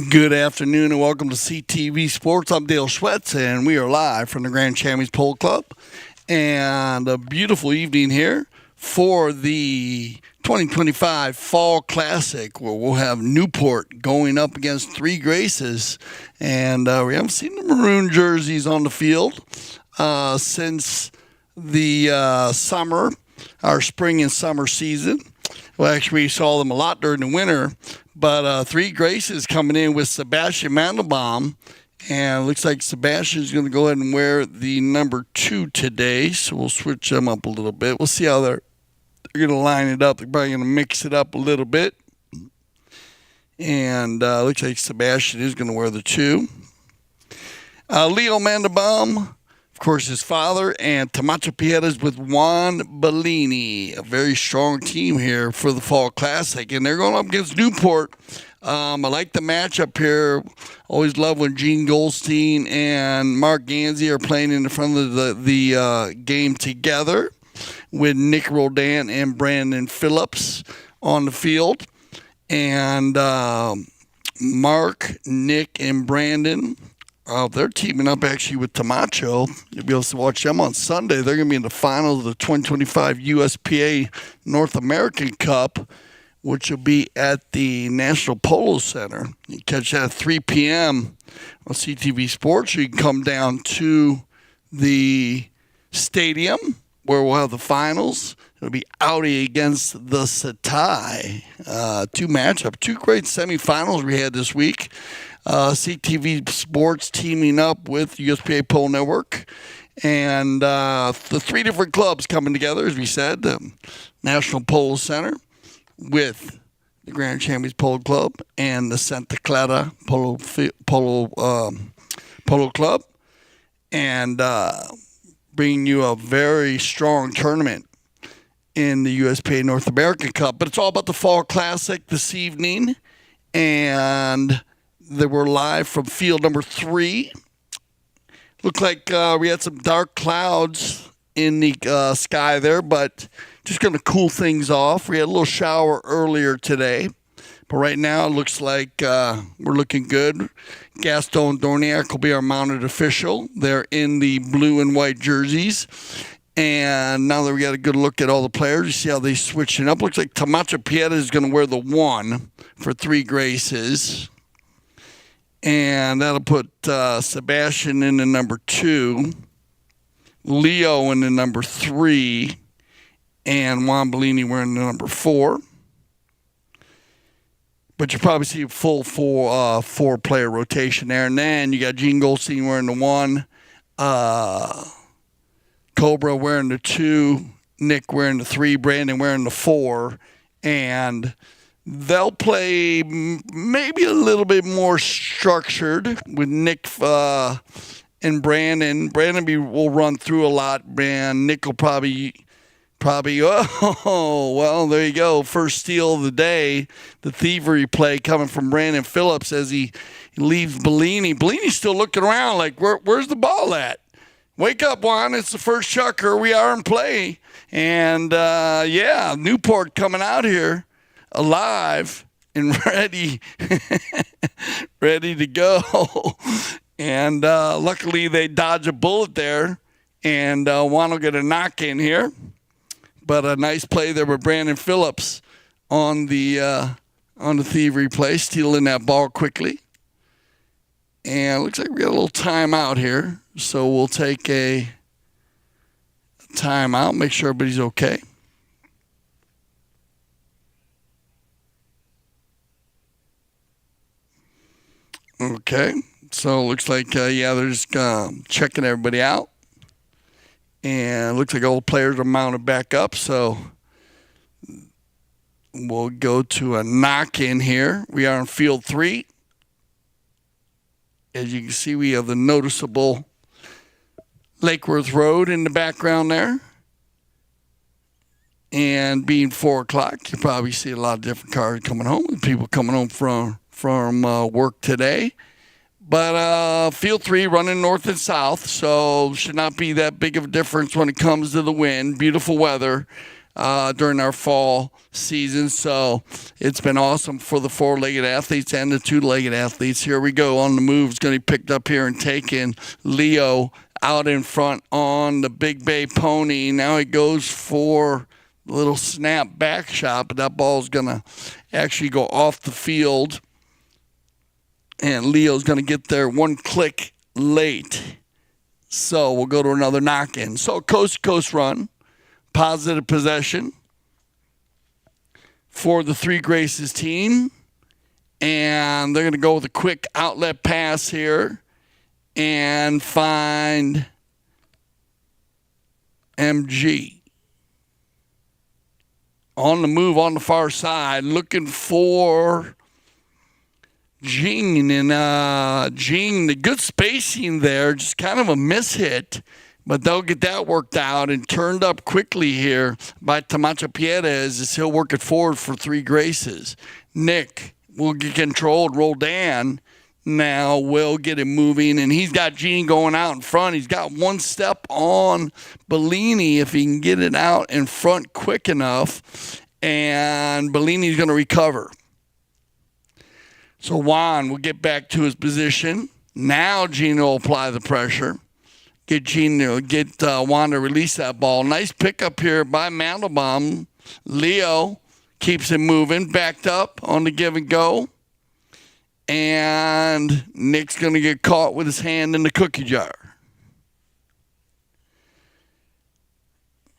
Good afternoon and welcome to CTV Sports. I'm Dale Schwetz and we are live from the Grand Chamois Polo Club. And a beautiful evening here for the 2025 Fall Classic, where we'll have Newport going up against Three Graces. And we haven't seen the maroon jerseys on the field since the spring and summer season. Well, actually, we saw them a lot during the winter, but Three Graces coming in with Sebastian Mandelbaum, and it looks like Sebastian's going to go ahead and wear the number 2 today, so we'll switch them up a little bit. We'll see how they're going to line it up. They're probably going to mix it up a little bit, and looks like Sebastian is going to wear the 2. Leo Mandelbaum, of course, his father, and Camacho Piedras with Juan Bellini. A very strong team here for the Fall Classic, and they're going up against Newport. I like the matchup here. Always love when Gene Goldstein and Mark Ganzi are playing in the front of the game together with Nick Roldan and Brandon Phillips on the field. And Mark, Nick, and Brandon, they're teaming up actually with Camacho. You'll be able to watch them on Sunday. They're going to be in the finals of the 2025 USPA North American Cup, which will be at the National Polo Center. You can catch that at 3 p.m. on CTV Sports. You can come down to the stadium where we'll have the finals. It'll be Audi against the Satai. Two great semifinals we had this week. CTV Sports teaming up with USPA Polo Network. And the 3 different clubs coming together, as we said, the National Polo Center with the Grand Champions Polo Club and the Santa Clara Polo Club. And bringing you a very strong tournament in the USPA North American Cup. But it's all about the Fall Classic this evening. And they were live from field number 3. Looked like we had some dark clouds in the sky there, but just going to cool things off. We had a little shower earlier today, but right now it looks like we're looking good. Gaston Dorniak will be our mounted official. They're in the blue and white jerseys. And now that we got a good look at all the players, you see how they switching up. Looks like Camacho Piedras is going to wear the 1 for Three Graces. And that'll put Sebastian in the number 2, Leo in the number 3, and Juan Bellini wearing the number 4. But you probably see a full 4-player rotation there. And then you got Gene Goldstein wearing the 1, Cobra wearing the 2, Nick wearing the 3, Brandon wearing the 4, and they'll play maybe a little bit more structured with Nick and Brandon. Brandon will run through a lot, and Nick will probably, oh, well, there you go. First steal of the day, the thievery play coming from Brandon Phillips as he leaves Bellini. Bellini's still looking around like, where's the ball at? Wake up, Juan. It's the first chucker. We are in play. And, Newport coming out here alive and ready to go. And luckily they dodge a bullet there. And Juan will get a knock in here. But a nice play there with Brandon Phillips on the thievery play, stealing that ball quickly. And it looks like we got a little timeout here. So we'll take a timeout, make sure everybody's okay. Okay. So it looks like, they're just checking everybody out. And it looks like all the players are mounted back up. So we'll go to a knock-in here. We are on field 3. As you can see, we have the noticeable Lake Worth Road in the background there. And being 4 o'clock, you probably see a lot of different cars coming home. People coming home from work today. But field 3 running north and south, so should not be that big of a difference when it comes to the wind. Beautiful weather during our fall season, so it's been awesome for the 4-legged athletes and the 2-legged athletes. Here we go on the move. It's going to be picked up here and taken. Leo out in front on the Big Bay Pony. Now he goes for a little snap back shot, but that ball's going to actually go off the field. And Leo's going to get there 1 click late. So we'll go to another knock-in. So coast-to-coast run, positive possession for the Three Graces team. And they're going to go with a quick outlet pass here and find MG. On the move on the far side, looking for Jing. And Jing, the good spacing there, just kind of a mishit. But they'll get that worked out and turned up quickly here by Tamacho Pierez as he'll work it forward for Three Graces. Nick will get controlled. Roldan now will get it moving, and he's got Gene going out in front. He's got one step on Bellini if he can get it out in front quick enough, and Bellini's going to recover. So Juan will get back to his position. Now Gene will apply the pressure. Get Juan to release that ball. Nice pickup here by Mandelbaum. Leo keeps it moving, backed up on the give and go. And Nick's going to get caught with his hand in the cookie jar.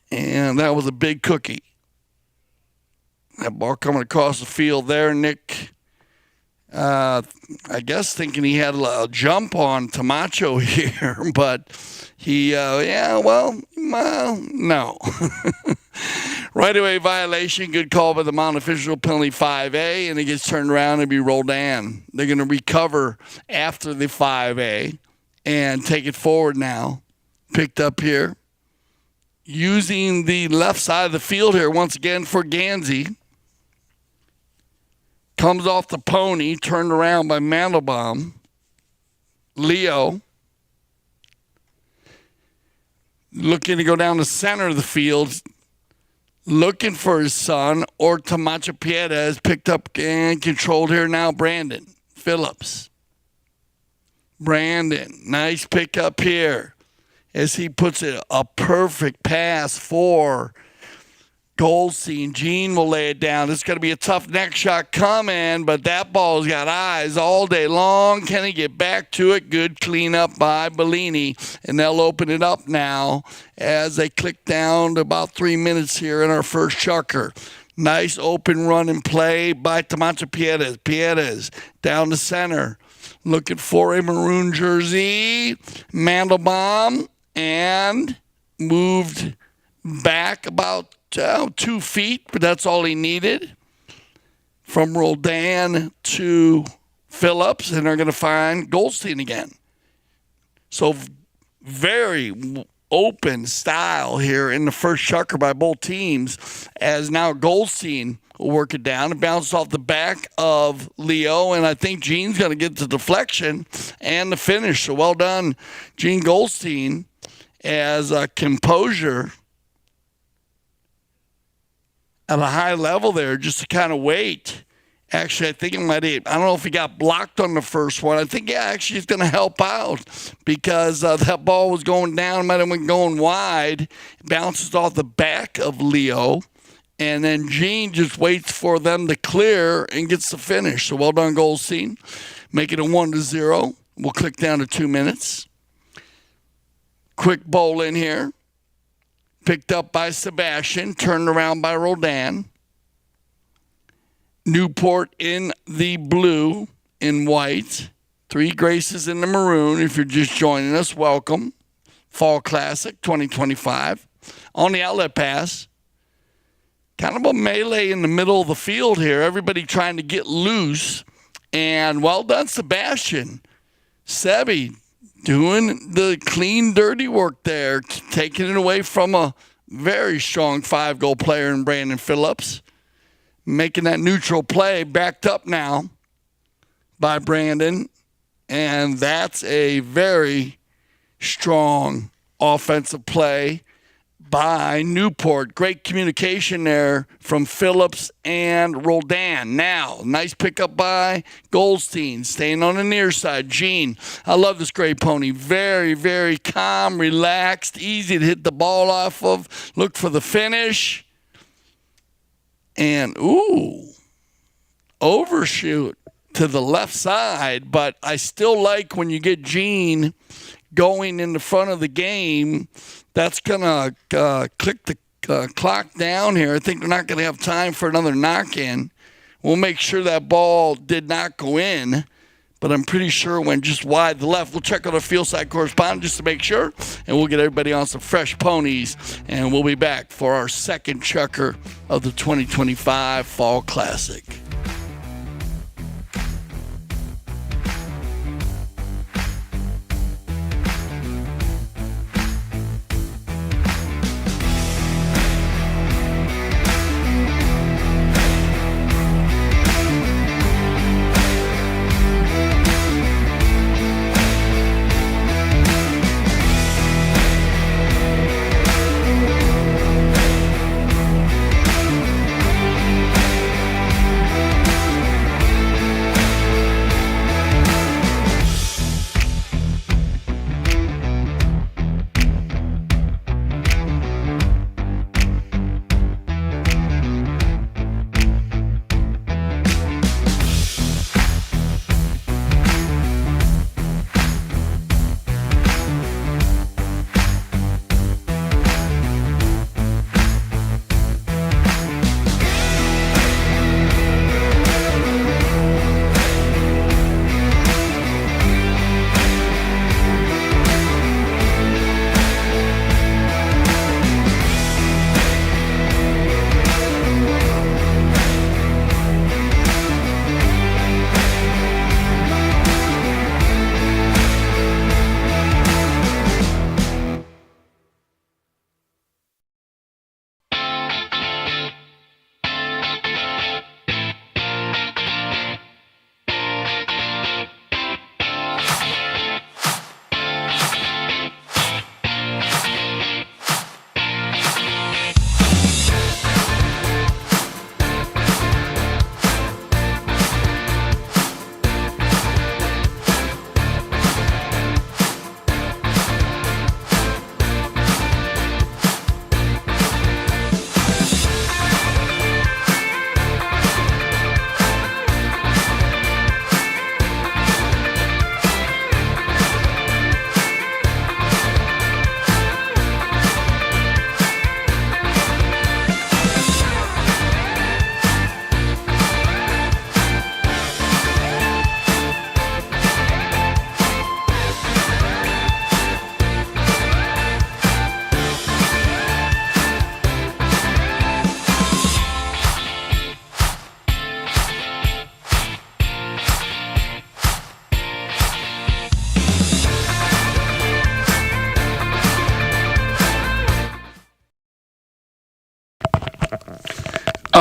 And that was a big cookie. That ball coming across the field there. Nick, I guess, thinking he had a jump on Tamacho here, but he, no. Right away violation, good call by the Mount official, penalty 5A, and it gets turned around and be Roldan. They're going to recover after the 5A and take it forward now. Picked up here. Using the left side of the field here once again for Gansey. Comes off the pony, turned around by Mandelbaum. Leo. Looking to go down the center of the field. Looking for his son, or Tamacho Pierez, picked up and controlled here now. Brandon Phillips. Brandon, nice pickup here as he puts it a perfect pass for Goldstein. Gene will lay it down. It's going to be a tough neck shot coming, but that ball's got eyes all day long. Can he get back to it? Good cleanup by Bellini, and they'll open it up now as they click down to about 3 minutes here in our first chucker. Nice open run and play by Tamacho Pierez. Pierez down the center, looking for a maroon jersey. Mandelbaum, and moved back about 2 feet, but that's all he needed. From Roldan to Phillips, and they're going to find Goldstein again. So very open style here in the first chucker by both teams, as now Goldstein will work it down and bounce off the back of Leo, and I think Gene's going to get the deflection and the finish. So well done, Gene Goldstein, as a composure at a high level there, just to kind of wait. Actually, I think it might have, I don't know if he got blocked on the first one. I think, actually he's going to help out because that ball was going down, might have been going wide. It bounces off the back of Leo, and then Gene just waits for them to clear and gets the finish. So well done, Goldstein. Make it a 1-0. We'll click down to 2 minutes. Quick bowl in here. Picked up by Sebastian, turned around by Roldan. Newport in the blue and white. Three Graces in the maroon. If you're just joining us, welcome. Fall Classic 2025. On the outlet pass. Kind of a melee in the middle of the field here. Everybody trying to get loose. And well done, Sebastian. Sebi doing the clean, dirty work there, taking it away from a very strong 5-goal player in Brandon Phillips. Making that neutral play, backed up now by Brandon. And that's a very strong offensive play by Newport. Great communication there from Phillips and Roldan. Now, nice pickup by Goldstein, staying on the near side. Gene, I love this gray pony. Very, very calm, relaxed, easy to hit the ball off of. Look for the finish. And, overshoot to the left side. But I still like when you get Gene going in the front of the game, that's going to click the clock down here. I think they're not going to have time for another knock-in. We'll make sure that ball did not go in, but I'm pretty sure it went just wide to the left. We'll check on our field side correspondent just to make sure, and we'll get everybody on some fresh ponies, and we'll be back for our second checker of the 2025 Fall Classic.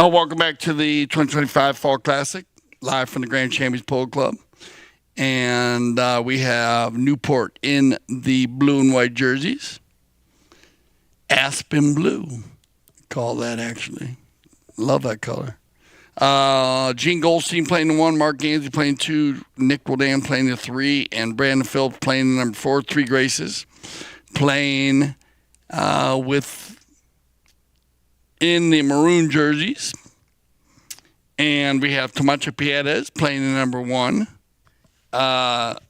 Welcome back to the 2025 Fall Classic, live from the Grand Champions Polo Club. And we have Newport in the blue and white jerseys. Aspen blue, call that actually. Love that color. Gene Goldstein playing the 1, Mark Gansey playing 2, Nick Wildan playing the 3, and Brandon Phillips playing the number 4. 3 Graces playing in the maroon jerseys. And we have Camacho Piedez playing the number 1.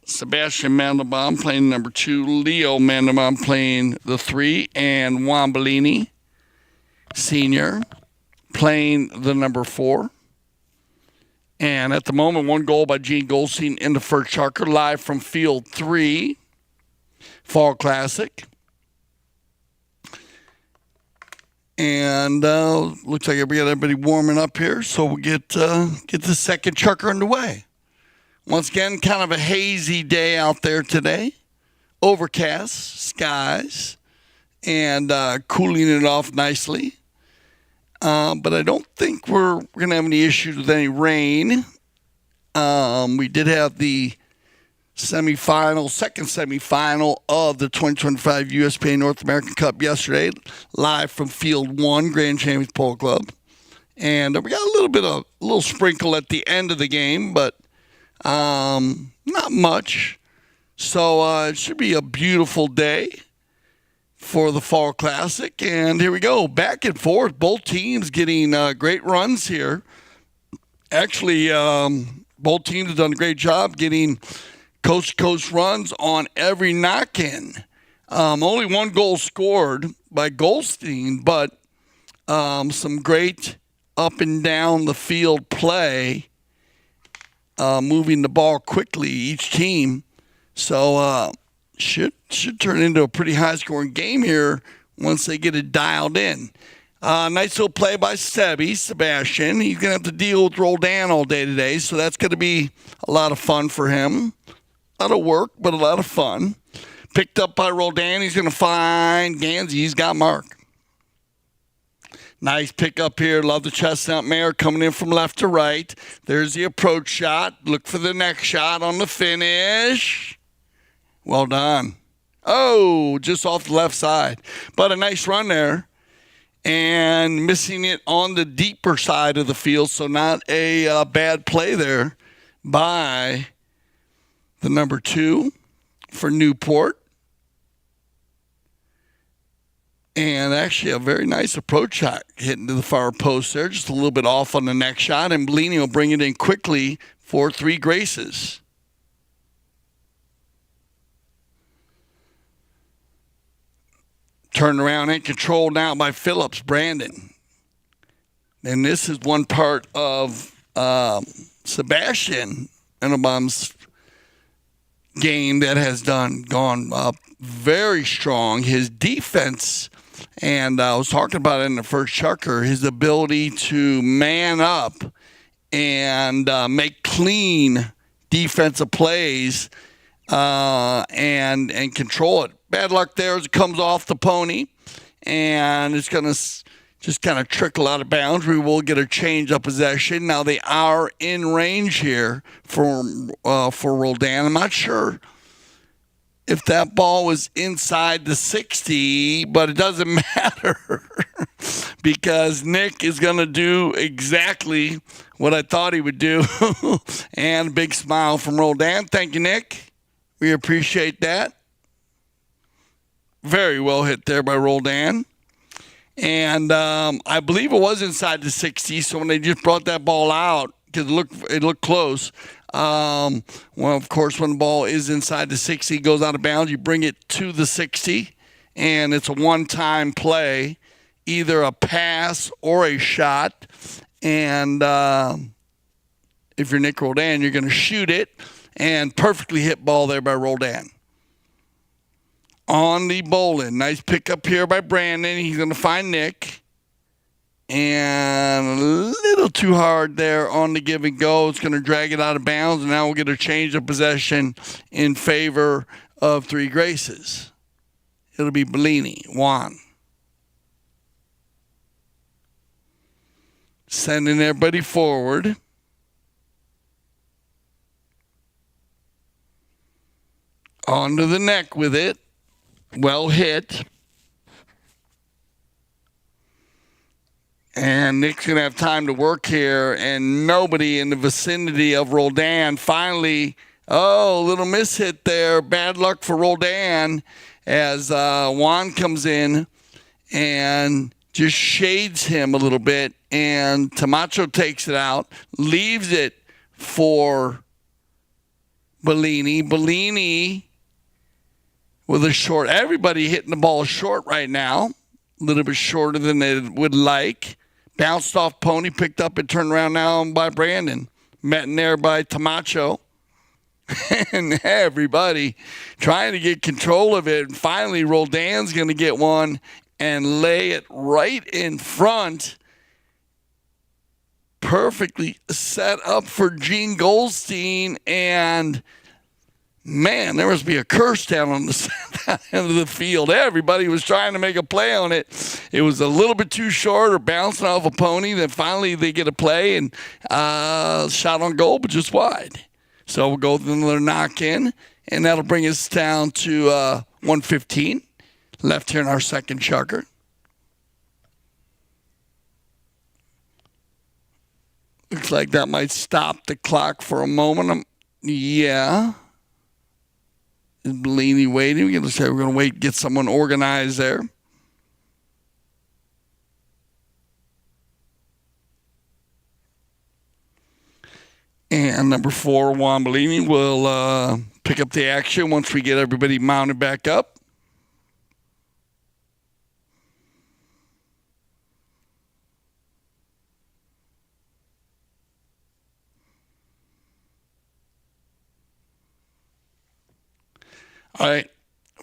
Sebastian Mandelbaum playing the number 2. Leo Mandelbaum playing the 3. And Juan Bellini, Sr., playing the number 4. And at the moment, 1 goal by Gene Goldstein in the first chucker, live from Field 3, Fall Classic. And looks like we got everybody warming up here, so we'll get the second chucker underway. Once again, kind of a hazy day out there today. Overcast skies and cooling it off nicely. But I don't think we're going to have any issues with any rain. We did have the second semifinal of the 2025 USPA North American Cup yesterday, live from Field 1, Grand Champions Polo Club. And we got a little sprinkle at the end of the game, but not much. So it should be a beautiful day for the Fall Classic. And here we go, back and forth. Both teams getting great runs here. Actually, both teams have done a great job getting coast-to-coast runs on every knock-in. Only one goal scored by Goldstein, but some great up and down the field play, moving the ball quickly, each team. So should turn into a pretty high-scoring game here once they get it dialed in. Nice little play by Sebastian. He's going to have to deal with Roldan all day today, so that's going to be a lot of fun for him. A lot of work, but a lot of fun. Picked up by Roldan. He's going to find Gansey. He's got Mark. Nice pickup here. Love the Chestnut Mare coming in from left to right. There's the approach shot. Look for the next shot on the finish. Well done. Oh, just off the left side. But a nice run there. And missing it on the deeper side of the field, so not a bad play there by the number 2 for Newport. And actually a very nice approach shot hitting to the far post there, just a little bit off on the next shot, and Bellini will bring it in quickly for 3 Graces. Turned around and controlled now by Phillips, Brandon. And this is one part of Sebastian Engelbaum's game that has gone up very strong. His defense, and I was talking about it in the first chucker, his ability to man up and make clean defensive plays and control it. Bad luck there as it comes off the pony, and it's going to just kind of trickle out of bounds. We will get a change of possession. Now they are in range here for Roldan. I'm not sure if that ball was inside the 60, but it doesn't matter because Nick is going to do exactly what I thought he would do. And a big smile from Roldan. Thank you, Nick. We appreciate that. Very well hit there by Roldan. And I believe it was inside the 60, so when they just brought that ball out, because it looked close. Well, of course, when the ball is inside the 60, it goes out of bounds, you bring it to the 60, and it's a one-time play, either a pass or a shot. And if you're Nick Roldan, you're going to shoot it, and perfectly hit ball there by Roldan. On the bowling. Nice pickup here by Brandon. He's going to find Nick. And a little too hard there on the give and go. It's going to drag it out of bounds. And now we'll get a change of possession in favor of 3 Graces. It'll be Bellini. Juan. Sending everybody forward. Onto the neck with it. Well hit. And Nick's going to have time to work here, and nobody in the vicinity of Roldan. Finally, a little miss hit there. Bad luck for Roldan as Juan comes in and just shades him a little bit, and Tamacho takes it out, leaves it for Bellini. Bellini with a short. Everybody hitting the ball short right now. A little bit shorter than they would like. Bounced off pony, picked up and turned around now by Brandon. Met in there by Tamacho. And everybody trying to get control of it. And finally, Roldan's going to get one and lay it right in front. Perfectly set up for Gene Goldstein. And man, there must be a curse down on the end of the field. Everybody was trying to make a play on it. It was a little bit too short or bouncing off a pony. Then finally they get a play and shot on goal, but just wide. So we'll go with another knock in, and that'll bring us down to 1:15 left here in our second chucker. Looks like that might stop the clock for a moment. Yeah. Is Bellini waiting? We're going to wait, get someone organized there. And number 4, Juan Bellini will pick up the action once we get everybody mounted back up. All right,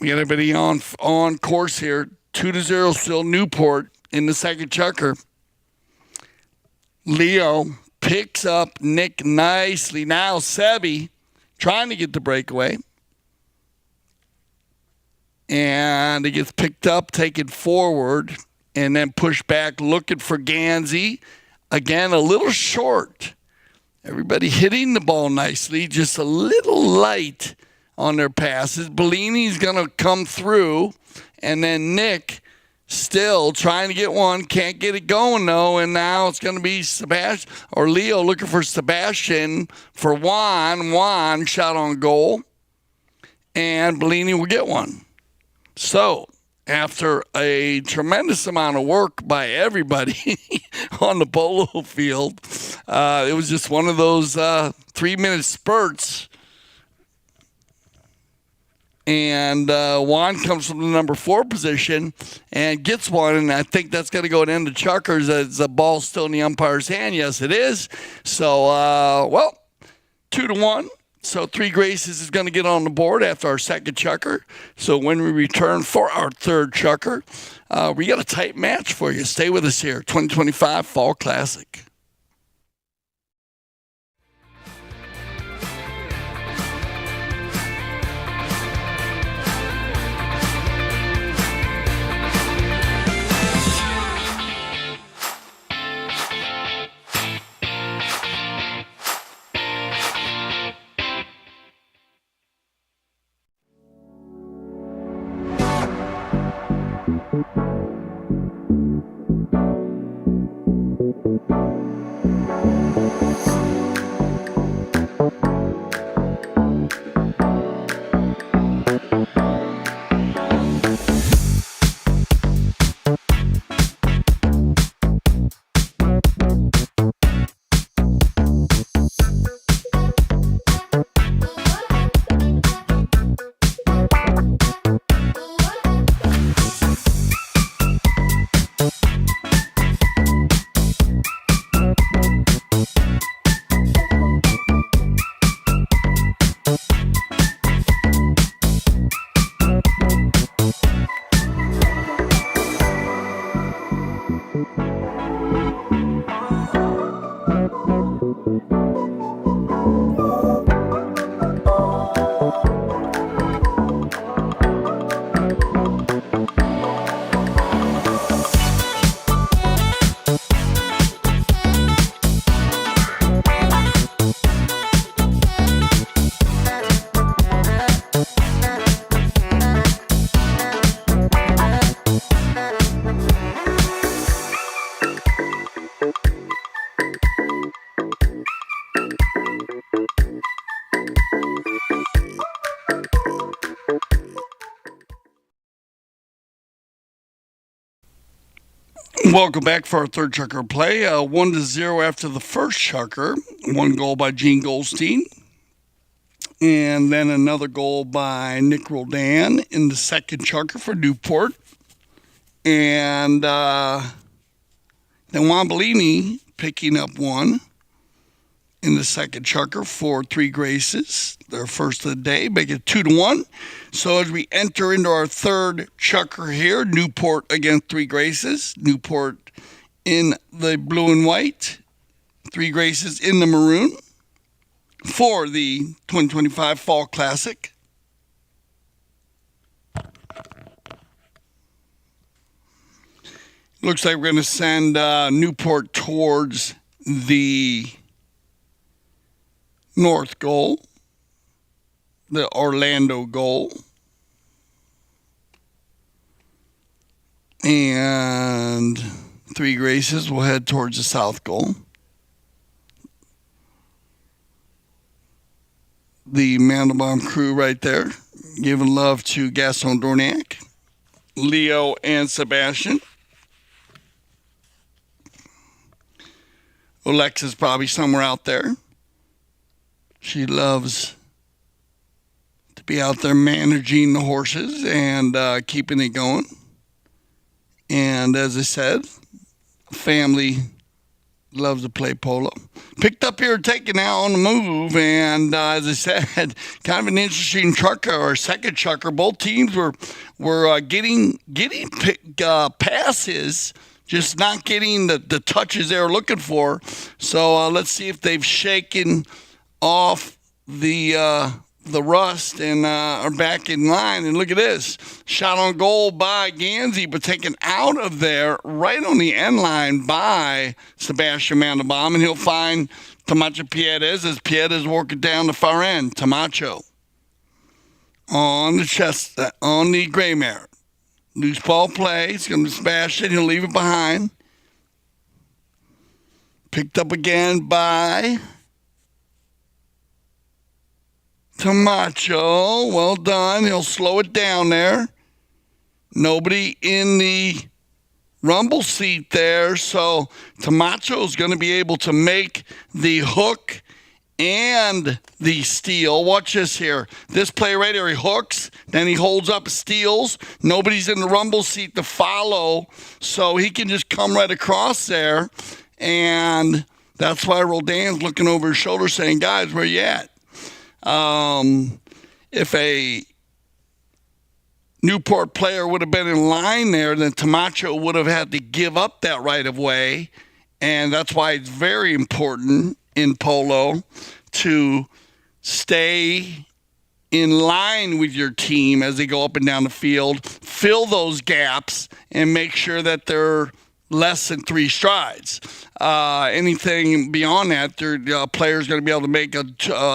we got everybody on course here. 2-0 still Newport in the second chukker. Leo picks up Nick nicely. Now Sebi trying to get the breakaway. And it gets picked up, taken forward, and then pushed back, looking for Gansey. Again, a little short. Everybody hitting the ball nicely, just a little light on their passes. Bellini's going to come through, and then Nick still trying to get one. Can't get it going, though, and now it's going to be Sebastian or Leo looking for Sebastian for Juan. Juan shot on goal, and Bellini will get one. So, after a tremendous amount of work by everybody on the polo field, it was just one of those 3-minute spurts. And Juan comes from the number 4 position and gets one, and I think that's going to go into chukkers as the ball's still in the umpire's hand. Yes, it is. So, 2-1. So 3 Graces is going to get on the board after our second chukker. So when we return for our third chukker, we got a tight match for you. Stay with us here. 2025 Fall Classic. Welcome back for our third chukker play. 1-0 after the first chukker. 1 goal by Gene Goldstein. And then another goal by Nick Roldan in the second chukker for Newport. And then Juan Bellini picking up one in the second chukker for 3 Graces. Their first of the day, make it 2-1. So as we enter into our third chukker here, Newport against 3 Graces. Newport in the blue and white, 3 Graces in the maroon for the 2025 Fall Classic. Looks like we're going to send Newport towards the north goal, the Orlando goal. And 3 Graces will head towards the south goal. The Mandelbaum crew right there, giving love to Gaston Dornac, Leo, and Sebastian. Alexa's probably somewhere out there. She loves be out there managing the horses and keeping it going. And as I said, family loves to play polo. Picked up here, taken out on the move, and as I said, kind of an interesting chucker or second chucker. Both teams were getting passes, just not getting the touches they were looking for. So let's see if they've shaken off the rust and are back in line. And look at this. Shot on goal by Gansey, but taken out of there right on the end line by Sebastian Mandelbaum. And he'll find Camacho Piedez as Piedez working down the far end. Camacho on the chest, on the gray mare. Loose ball play. He's going to smash it. He'll leave it behind. Picked up again by Camacho. Well done. He'll slow it down there. Nobody in the rumble seat there. So Camacho's going to be able to make the hook and the steal. Watch this here. This play right here, he hooks, then he holds up, steals. Nobody's in the rumble seat to follow, so he can just come right across there. And that's why Roldan's looking over his shoulder saying, guys, where you at? If a Newport player would have been in line there, then Camacho would have had to give up that right of way. And that's why it's very important in polo to stay in line with your team as they go up and down the field, fill those gaps, and make sure that they're less than 3 strides. Anything beyond that, the player's going to be able to make a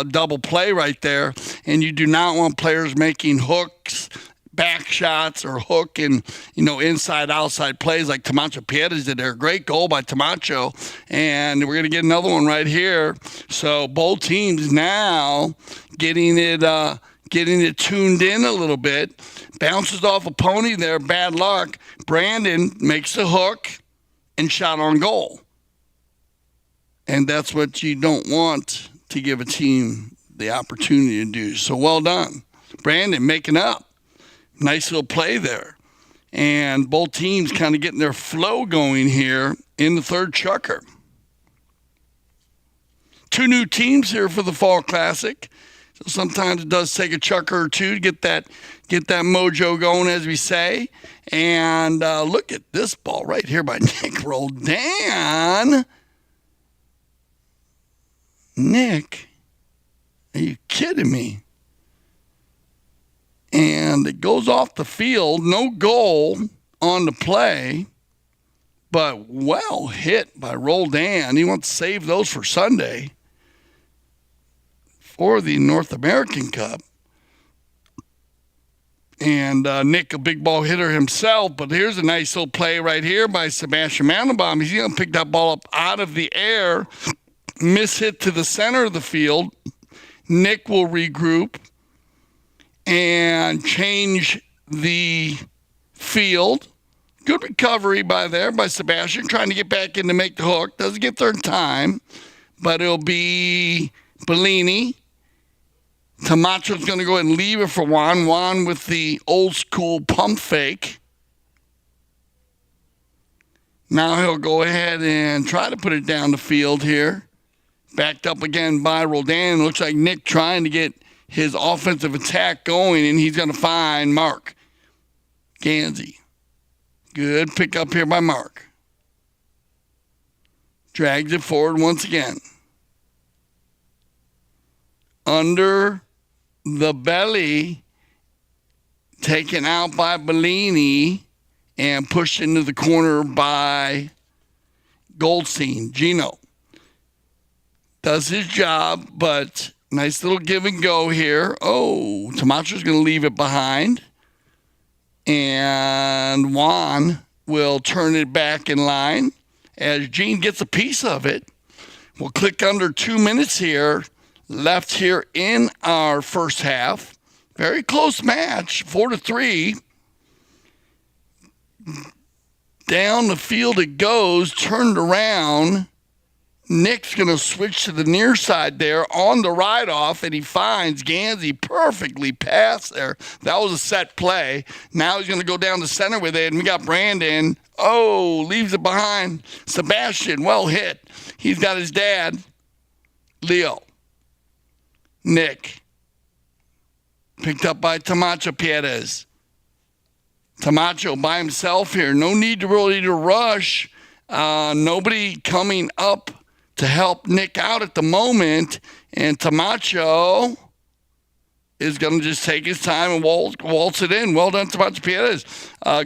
double play right there, and you do not want players making hooks, back shots, or hook and inside outside plays like Camacho Piedez did there. Great goal by Camacho, and we're going to get another one right here. So both teams now getting it tuned in a little bit. Bounces off a pony there, bad luck. Brandon makes the hook and shot on goal. And that's what you don't want to give a team the opportunity to do. So well done. Brandon making up. Nice little play there. And both teams kind of getting their flow going here in the third chukker. 2 new teams here for the Fall Classic. So sometimes it does take a chukker or two to get that mojo going, as we say. And look at this ball right here by Nick Roldan. Nick, are you kidding me? And it goes off the field. No goal on the play, but well hit by Roldan. He wants to save those for Sunday for the North American Cup. And Nick, a big ball hitter himself, but here's a nice little play right here by Sebastian Mandelbaum. He's going to pick that ball up out of the air, miss hit to the center of the field. Nick will regroup and change the field. Good recovery by Sebastian, trying to get back in to make the hook. Doesn't get there in time, but it'll be Bellini. Camacho's going to go ahead and leave it for Juan. Juan with the old school pump fake. Now he'll go ahead and try to put it down the field here. Backed up again by Roldan. Looks like Nick trying to get his offensive attack going, and he's going to find Mark Gansey. Good pick up here by Mark. Drags it forward once again. Under the belly, taken out by Bellini and pushed into the corner by Goldstein. Gino does his job, but nice little give and go here. Oh, Camacho's going to leave it behind. And Juan will turn it back in line as Gene gets a piece of it. We'll click under 2 minutes here. Left here in our first half. Very close match, 4-3. Down the field it goes, turned around. Nick's going to switch to the near side there on the ride-off, and he finds Gansey perfectly past there. That was a set play. Now he's going to go down the center with it, and we got Brandon. Oh, leaves it behind. Sebastian, well hit. He's got his dad, Leo. Nick. Picked up by Tamacho Perez. Tamacho by himself here. No need to really rush. Nobody coming up to help Nick out at the moment. And Tamacho is going to just take his time and waltz it in. Well done, Tamacho Perez.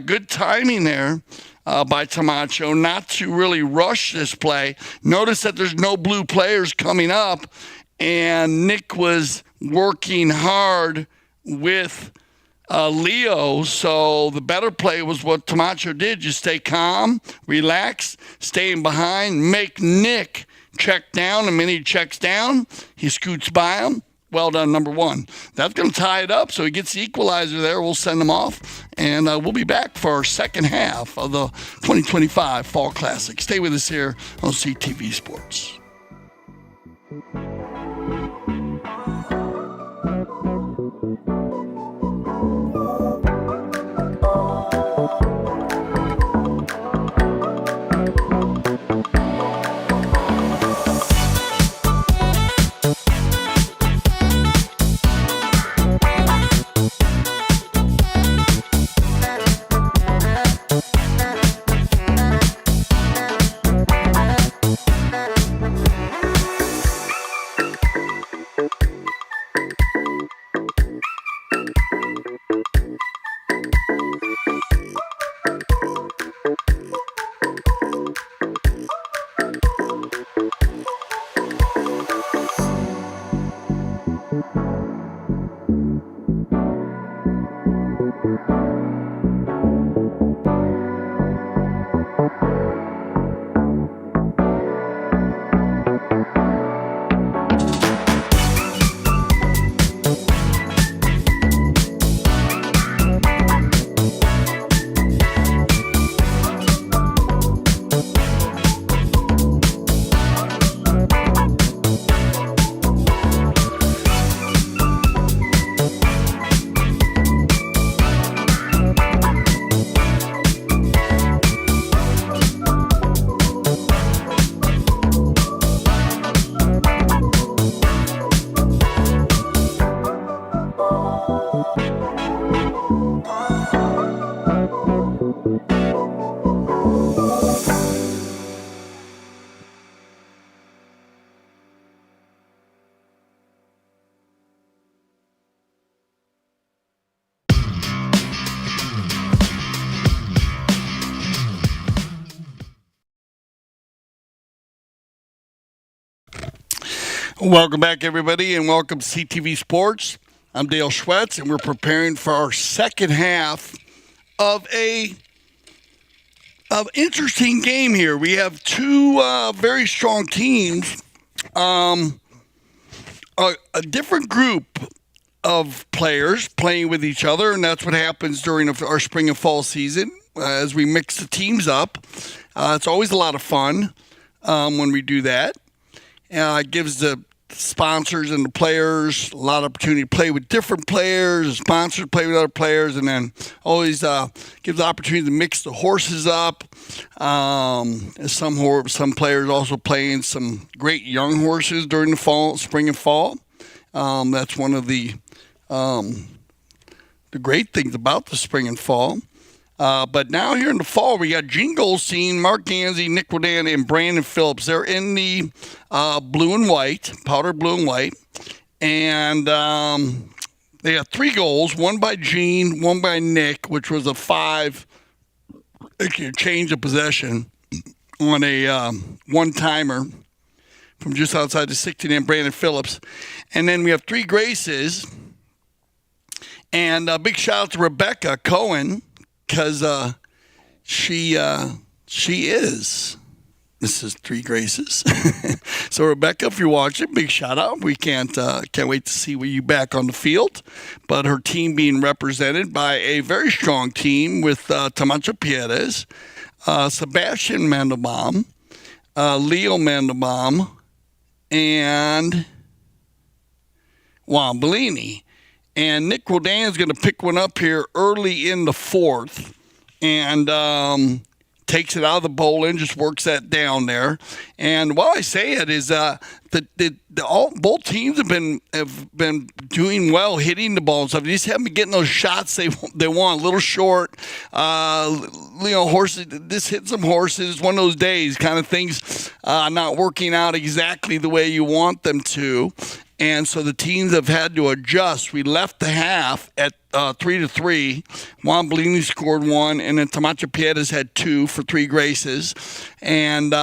Good timing there by Tamacho not to really rush this play. Notice that there's no blue players coming up, and Nick was working hard with Leo, so the better play was what Tamacho did. Just stay calm, relax, staying behind, make Nick check down. The minute he checks down, he scoots by him. Well done, number one. That's going to tie it up, so he gets the equalizer there. We'll send him off, and we'll be back for our second half of the 2025 Fall Classic. Stay with us here on CTV Sports. Welcome back, everybody, and welcome to CTV Sports. I'm Dale Schwetz, and we're preparing for our second half of interesting game here. We have two very strong teams, a different group of players playing with each other, and that's what happens during our spring and fall season as we mix the teams up. It's always a lot of fun when we do that. It gives the sponsors and the players a lot of opportunity to play with different players, sponsors play with other players, and then always gives the opportunity to mix the horses up. Some players also playing some great young horses during the spring and fall. That's one of the great things about the spring and fall. But now here in the fall, we got Gene Goldstein, Mark Gansey, Nick Rodan, and Brandon Phillips. They're in the blue and white, powder blue and white. And they got 3 goals, one by Gene, one by Nick, which was a 5 change of possession on a one-timer from just outside the 16 and Brandon Phillips. And then we have 3 graces. And a big shout out to Rebecca Cohen, because she is Mrs. 3 Graces. So Rebecca, if you're watching, big shout out. We can't wait to see you back on the field. But her team being represented by a very strong team with Tamacho Perez, Sebastian Mandelbaum, Leo Mandelbaum, and Juan Bellini. And Nick Rodan's going to pick one up here early in the fourth and takes it out of the bowl and just works that down there. And why I say it is both teams have been doing well, hitting the ball and stuff. They just haven't been getting those shots they want. A little short. Horses. This hit some horses. It's one of those days, kind of things not working out exactly the way you want them to. And so the teams have had to adjust. We left the half at 3-3. Juan Bellini scored one, and then Camacho Piedras had two for three graces. And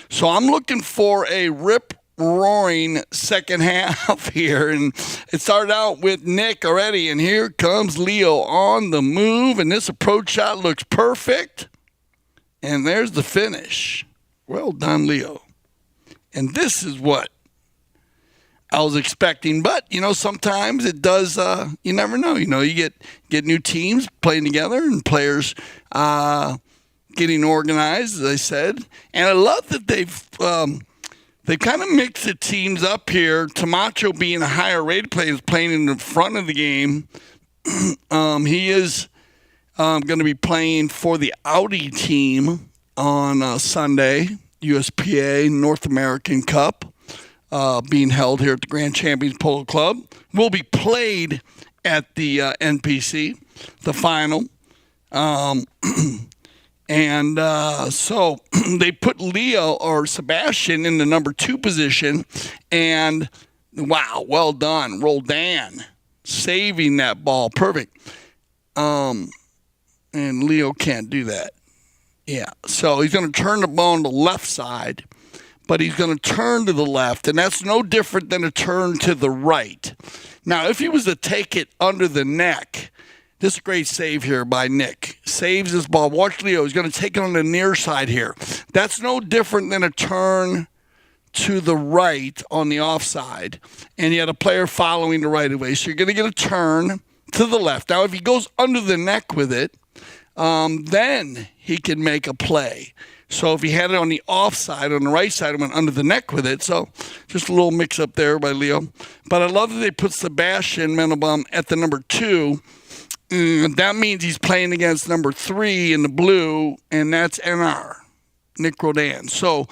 so I'm looking for a rip-roaring second half here. And it started out with Nick already, and here comes Leo on the move. And this approach shot looks perfect. And there's the finish. Well done, Leo. And this is what I was expecting, but sometimes it does. You never know. You get new teams playing together and players getting organized, as I said. And I love that they've kind of mixed the teams up here. Camacho being a higher rated player is playing in the front of the game. He is going to be playing for the Audi team on Sunday, USPA North American Cup. Being held here at the Grand Champions Polo Club. Will be played at the NPC, the final. So they put Leo or Sebastian in the number 2 position. And, wow, well done. Roldan saving that ball. Perfect. And Leo can't do that. Yeah, so he's going to turn the ball on the left side. But he's going to turn to the left, and that's no different than a turn to the right. Now, if he was to take it under the neck, this is a great save here by Nick. Saves this ball. Watch Leo. He's going to take it on the near side here. That's no different than a turn to the right on the offside, and you had a player following the right of way. So you're going to get a turn to the left. Now, if he goes under the neck with it, then he can make a play. So if he had it on the offside, on the right side, it went under the neck with it. So just a little mix-up there by Leo. But I love that they put Sebastian Mandelbaum at the number 2. That means he's playing against number 3 in the blue, and that's NR, Nick Rodan. So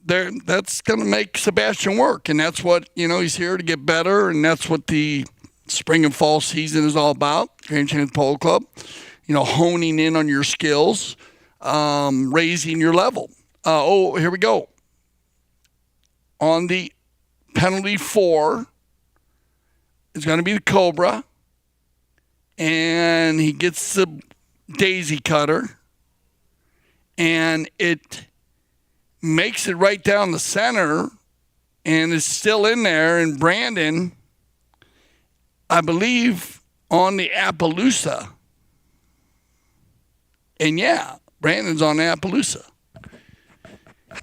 that's going to make Sebastian work, and that's what, he's here to get better, and that's what the spring and fall season is all about, Grand Champions Polo Club. Honing in on your skills. Raising your level. Here we go. On the penalty 4 is going to be the Cobra. And he gets the daisy cutter. And it makes it right down the center. And it's still in there. And Brandon, I believe, on the Appaloosa. And yeah, Brandon's on Appaloosa.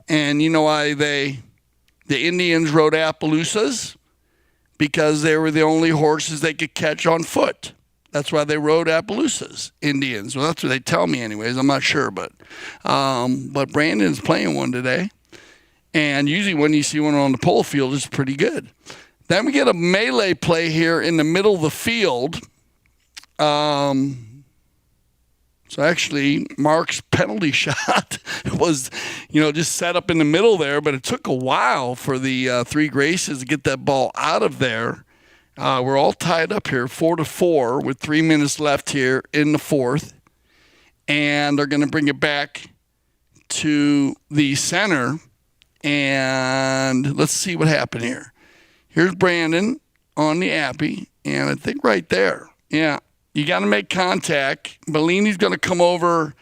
And you know why the Indians rode Appaloosas? Because they were the only horses they could catch on foot. That's why they rode Appaloosas, Indians. Well, that's what they tell me anyways. I'm not sure, but Brandon's playing one today. And usually when you see one on the pole field, it's pretty good. Then we get a melee play here in the middle of the field. So actually, Mark's penalty shot was, just set up in the middle there, but it took a while for the three Graces to get that ball out of there. We're all tied up here, 4-4, with 3 minutes left here in the fourth. And they're going to bring it back to the center. And let's see what happened here. Here's Brandon on the Appy, and I think right there, yeah. You got to make contact. Bellini's going to come over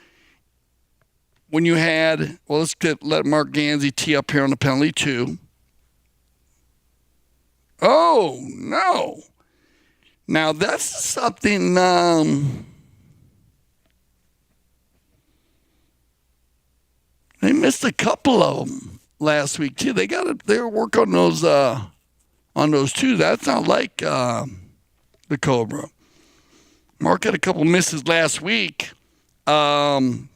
when you had, let Mark Ganzi tee up here on the penalty 2. Oh, no. Now, that's something, they missed a couple of them last week, too. They were working on those two. That's not like the Cobra. Mark had a couple misses last week. And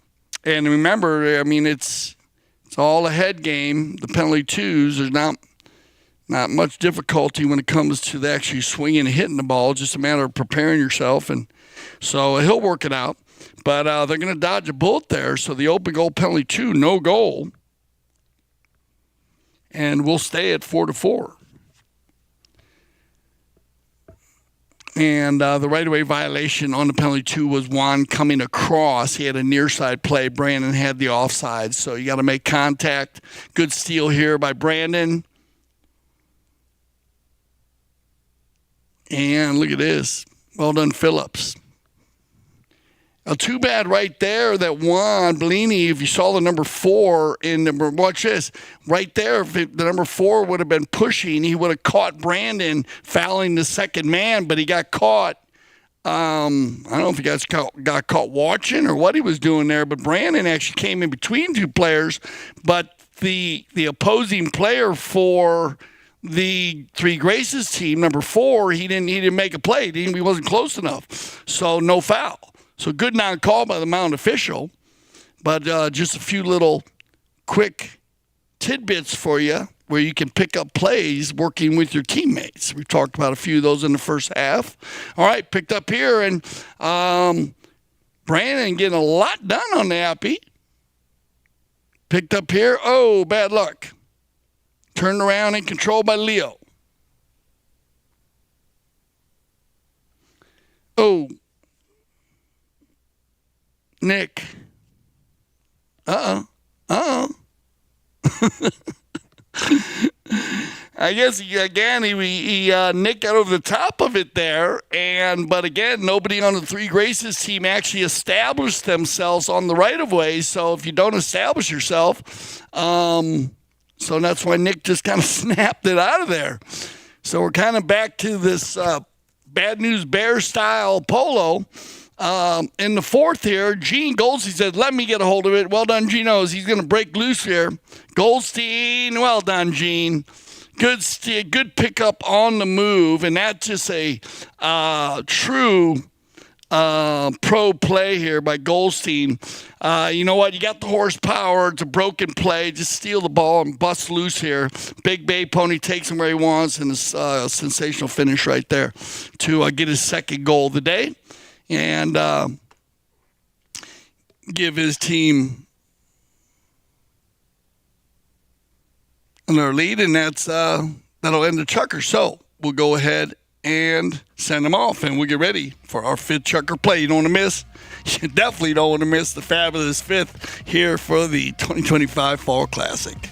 remember, it's It's all a head game. The penalty twos, there's not much difficulty when it comes to actually swinging and hitting the ball. It's just a matter of preparing yourself, and so he'll work it out. But they're going to dodge a bullet there, so the open goal penalty two, no goal, and we'll stay at 4-4. And the right-of-way violation on the penalty two was Juan coming across. He had a near-side play. Brandon had the offside, so you got to make contact. Good steal here by Brandon. And look at this. Well done, Phillips. Too bad right there that Juan Bellini, if you saw the number 4 watch this, right there, if the number 4 would have been pushing, he would have caught Brandon fouling the second man, but he got caught. I don't know if he got caught watching or what he was doing there, but Brandon actually came in between two players, but the opposing player for the Three Graces team, number 4, he didn't make a play. He wasn't close enough, so no foul. So good non-call by the mound official, but just a few little quick tidbits for you where you can pick up plays working with your teammates. We've talked about a few of those in the first half. All right, picked up here, and Brandon getting a lot done on the Appy. Picked up here. Oh, bad luck. Turned around and controlled by Leo. Oh. Nick. I guess he Nick got over the top of it there, but again, nobody on the Three Graces team actually established themselves on the right of way. So if you don't establish yourself, so that's why Nick just kind of snapped it out of there. So we're kind of back to this Bad News Bear style polo. In the fourth here, Gene Goldstein said, let me get a hold of it. Well done, Gino. He's going to break loose here. Goldstein, well done, Gene. Good pickup on the move, and that's just a true pro play here by Goldstein. You know what? You got the horsepower. It's a broken play. Just steal the ball and bust loose here. Big Bay Pony takes him where he wants, and it's a sensational finish right there to get his second goal of the day. And give his team another lead, and that'll end the chucker. So we'll go ahead and send them off, and we'll get ready for our fifth chucker play. You don't want to miss. You definitely don't want to miss the fabulous fifth here for the 2025 Fall Classic.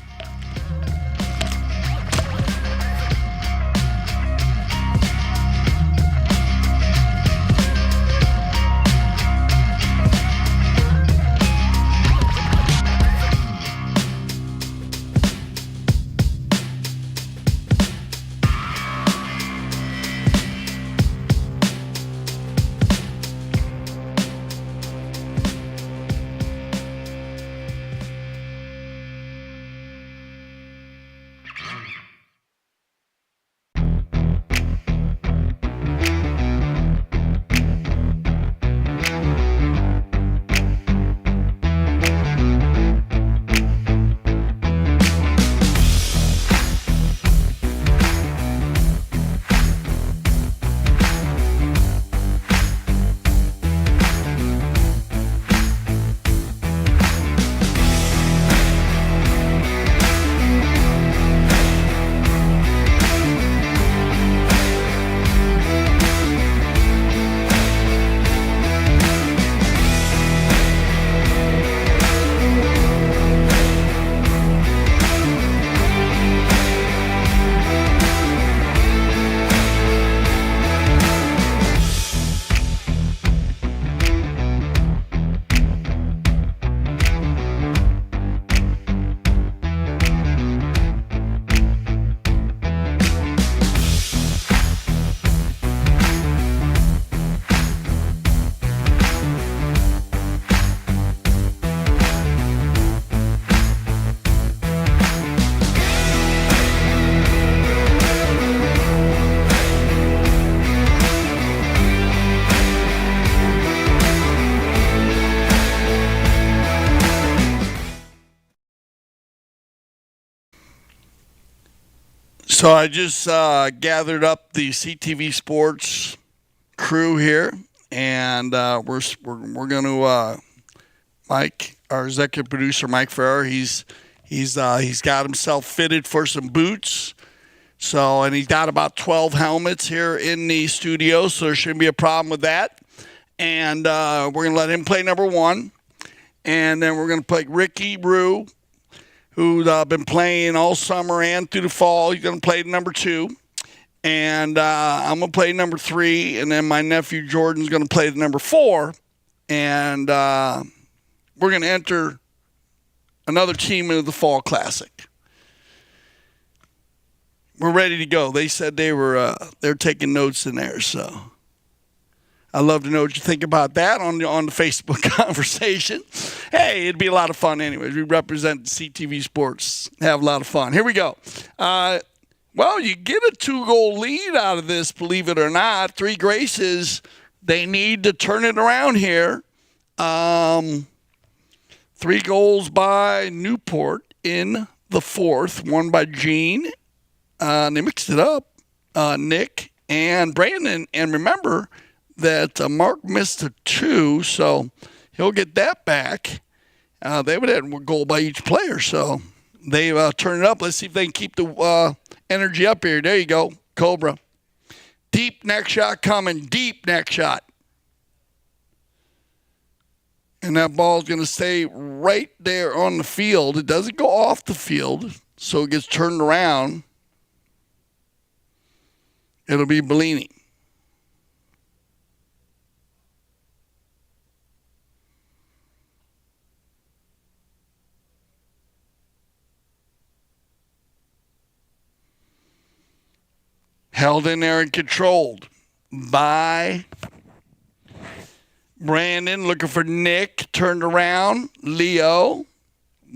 So I just gathered up the CTV Sports crew here, and we're going to Mike, our executive producer, Mike Farrer. He's got himself fitted for some boots. So, and he's got about 12 helmets here in the studio, so there shouldn't be a problem with that. And we're going to let him play number one. And then we're going to play Ricky Rue, who's been playing all summer and through the fall. He's going to play number two. And I'm going to play number three. And then my nephew Jordan's going to play the number four. And we're going to enter another team into the Fall Classic. We're ready to go. They said they're taking notes in there, so I'd love to know what you think about that on the Facebook conversation. Hey, it'd be a lot of fun anyways. We represent CTV Sports. Have a lot of fun. Here we go. Well, you get a 2-goal lead out of this, believe it or not. Three Graces, they need to turn it around here. 3 goals by Newport in the fourth, one by Gene. They mixed it up, Nick and Brandon. And remember that Mark missed a 2, so he'll get that back. They would have a goal by each player, so they turn it up. Let's see if they can keep the energy up here. There you go, Cobra. Deep neck shot coming, deep neck shot. And that ball's going to stay right there on the field. It doesn't go off the field, so it gets turned around. It'll be Bellini. Held in there and controlled by Brandon, looking for Nick. Turned around. Leo.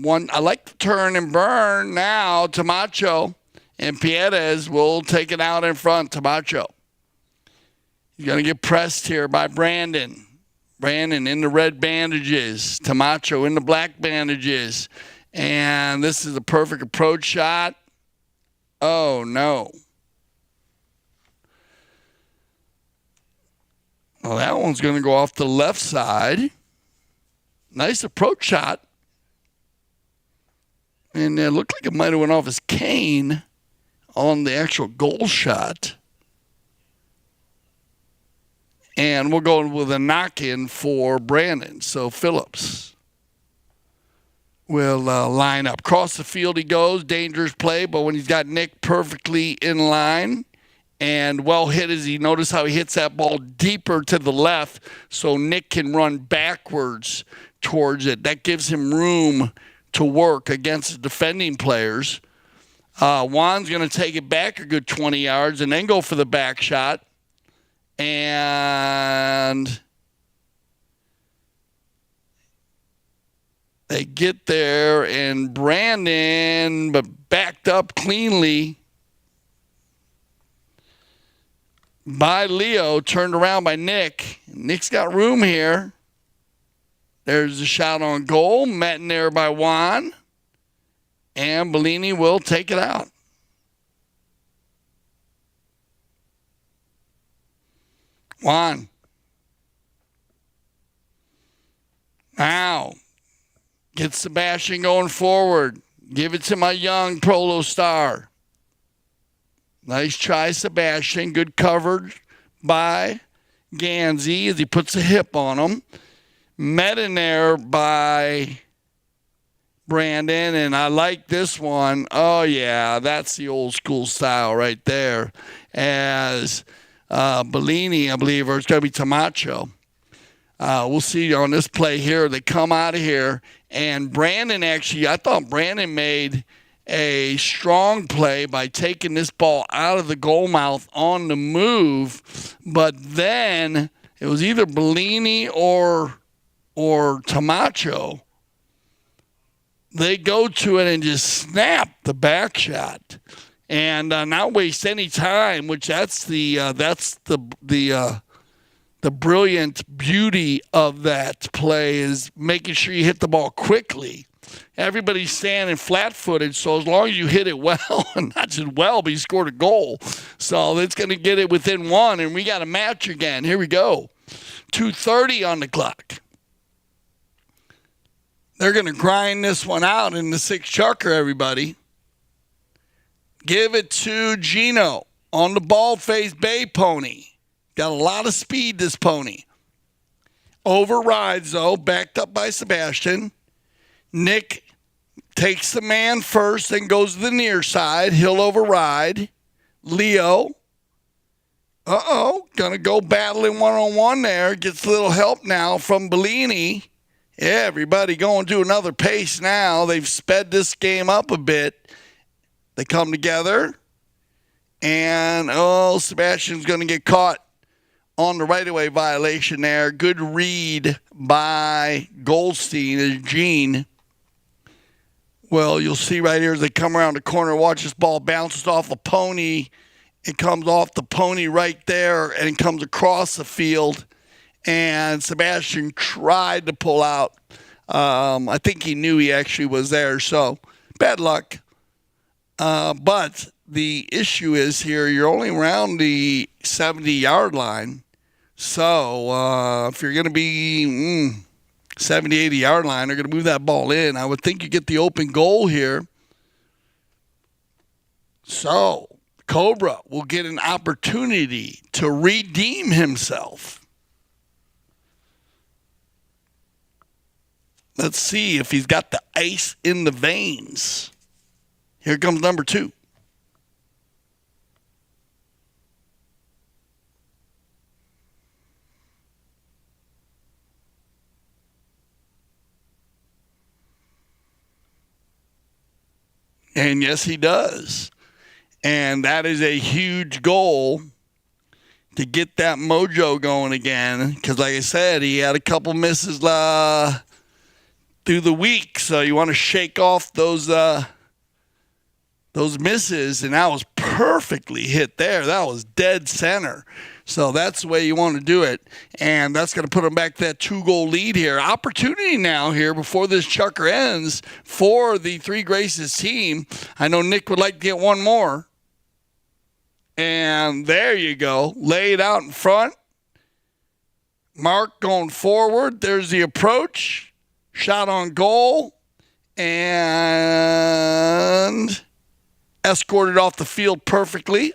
I like the turn and burn now. Tamacho. And Piedez will take it out in front. Tamacho. He's going to get pressed here by Brandon. Brandon in the red bandages. Tamacho in the black bandages. And this is a perfect approach shot. Oh, no. Well, that one's going to go off the left side. Nice approach shot. And it looked like it might have went off his cane on the actual goal shot. And we'll go with a knock-in for Brandon. So Phillips will line up. Across the field he goes. Dangerous play, but when he's got Nick perfectly in line and well hit, as he notice how he hits that ball deeper to the left so Nick can run backwards towards it. That gives him room to work against the defending players. Juan's going to take it back a good 20 yards and then go for the back shot. And they get there, and Brandon, but backed up cleanly by Leo, turned around by Nick. Nick's got room here. There's a shot on goal, met in there by Juan. And Bellini will take it out. Juan. Now, get Sebastian going forward. Give it to my young Prolo star. Nice try, Sebastian. Good coverage by Gansey as he puts a hip on him. Met in there by Brandon, and I like this one. Oh, yeah, that's the old school style right there. As Bellini, I believe, or it's going to be Tamacho. We'll see on this play here. They come out of here, and Brandon actually, I thought Brandon made a strong play by taking this ball out of the goal mouth on the move, but then it was either Bellini or Tamacho. They go to it and just snap the back shot, and not waste any time. Which that's the brilliant beauty of that play, is making sure you hit the ball quickly. everybody's standing flat-footed, so as long as you hit it well, and not just well, but you scored a goal. So it's going to get it within one, and we got a match again. Here we go. 2:30 on the clock. They're going to grind this one out in the six chucker, everybody. Give it to Gino on the bald-faced bay pony. Got a lot of speed, this pony. Overrides, though, backed up by Sebastian. Nick takes the man first, then goes to the near side. He'll override. Leo. Gonna go battling one-on-one there. Gets a little help now from Bellini. Yeah, everybody going to another pace now. They've sped this game up a bit. They come together. And, Sebastian's going to get caught on the right-of-way violation there. Good read by Goldstein as Gene. Well, you'll see right here as they come around the corner, watch this ball bounces off a pony. It comes off the pony right there, and it comes across the field. And Sebastian tried to pull out. I think he knew he actually was there, so bad luck. But the issue is here, you're only around the 70-yard line. So if you're going to be 70, 80-yard line, they're going to move that ball in. I would think you get the open goal here. So Cobra will get an opportunity to redeem himself. Let's see if he's got the ice in the veins. Here comes number 2. And yes, he does. And that is a huge goal to get that mojo going again. Because like I said, he had a couple misses through the week. So you want to shake off those misses. And that was perfectly hit there. That was dead center. So that's the way you want to do it. And that's going to put them back to that 2-goal lead here. Opportunity now here before this chucker ends for the Three Graces team. I know Nick would like to get one more. And there you go. Lay it out in front. Mark going forward. There's the approach. Shot on goal. And escorted off the field perfectly.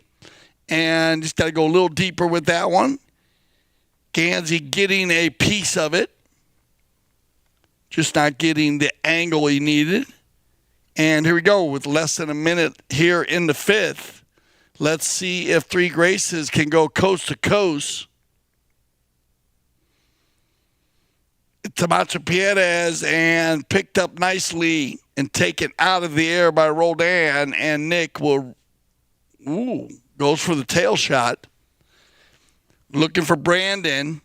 And just got to go a little deeper with that one. Gansey getting a piece of it. Just not getting the angle he needed. And here we go with less than a minute here in the 5th. Let's see if Three Graces can go coast to coast. Tamacho Pierez and picked up nicely and taken out of the air by Roldan. And Nick will... goes for the tail shot. Looking for Brandon.